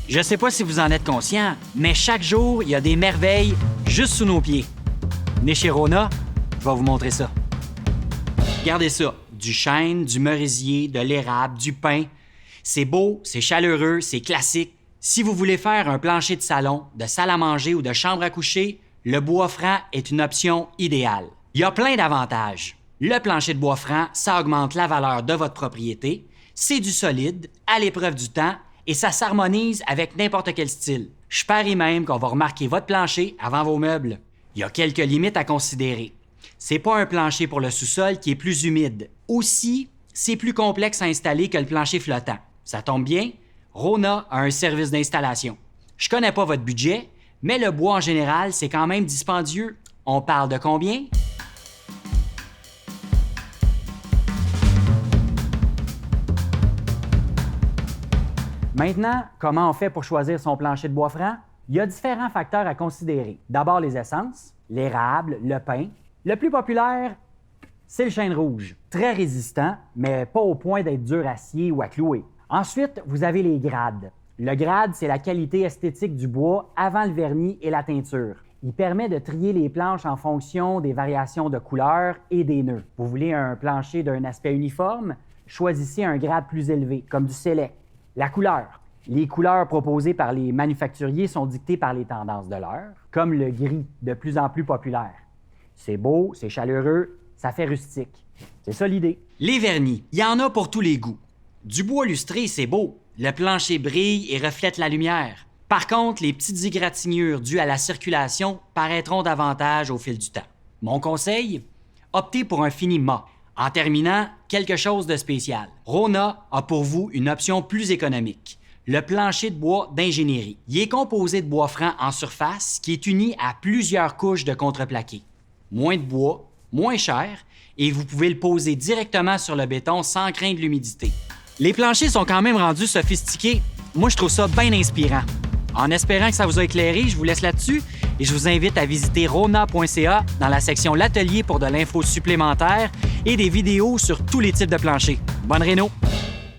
Je sais pas si vous en êtes conscient, mais chaque jour, il y a des merveilles juste sous nos pieds. Venez chez Rona, je vais vous montrer ça. Regardez ça, du chêne, du merisier, de l'érable, du pin. C'est beau, c'est chaleureux, c'est classique. Si vous voulez faire un plancher de salon, de salle à manger ou de chambre à coucher, le bois franc est une option idéale. Il y a plein d'avantages. Le plancher de bois franc, ça augmente la valeur de votre propriété. C'est du solide, à l'épreuve du temps, et ça s'harmonise avec n'importe quel style. Je parie même qu'on va remarquer votre plancher avant vos meubles. Il y a quelques limites à considérer. C'est pas un plancher pour le sous-sol qui est plus humide. Aussi, c'est plus complexe à installer que le plancher flottant. Ça tombe bien, Rona a un service d'installation. Je connais pas votre budget, mais le bois en général, c'est quand même dispendieux. On parle de combien? Maintenant, comment on fait pour choisir son plancher de bois franc? Il y a différents facteurs à considérer. D'abord, les essences, l'érable, le pin. Le plus populaire, c'est le chêne rouge. Très résistant, mais pas au point d'être dur à scier ou à clouer. Ensuite, vous avez les grades. Le grade, c'est la qualité esthétique du bois avant le vernis et la teinture. Il permet de trier les planches en fonction des variations de couleurs et des nœuds. Vous voulez un plancher d'un aspect uniforme? Choisissez un grade plus élevé, comme du select. La couleur. Les couleurs proposées par les manufacturiers sont dictées par les tendances de l'heure, comme le gris, de plus en plus populaire. C'est beau, c'est chaleureux, ça fait rustique. C'est ça l'idée. Les vernis, il y en a pour tous les goûts. Du bois lustré, c'est beau. Le plancher brille et reflète la lumière. Par contre, les petites égratignures dues à la circulation paraîtront davantage au fil du temps. Mon conseil? Optez pour un fini mat. En terminant, quelque chose de spécial. Rona a pour vous une option plus économique. Le plancher de bois d'ingénierie. Il est composé de bois franc en surface qui est uni à plusieurs couches de contreplaqué. Moins de bois, moins cher, et vous pouvez le poser directement sur le béton sans craindre l'humidité. Les planchers sont quand même rendus sophistiqués. Moi, je trouve ça bien inspirant. En espérant que ça vous a éclairé, je vous laisse là-dessus et je vous invite à visiter rona.ca dans la section L'Atelier pour de l'info supplémentaire et des vidéos sur tous les types de planchers. Bonne réno!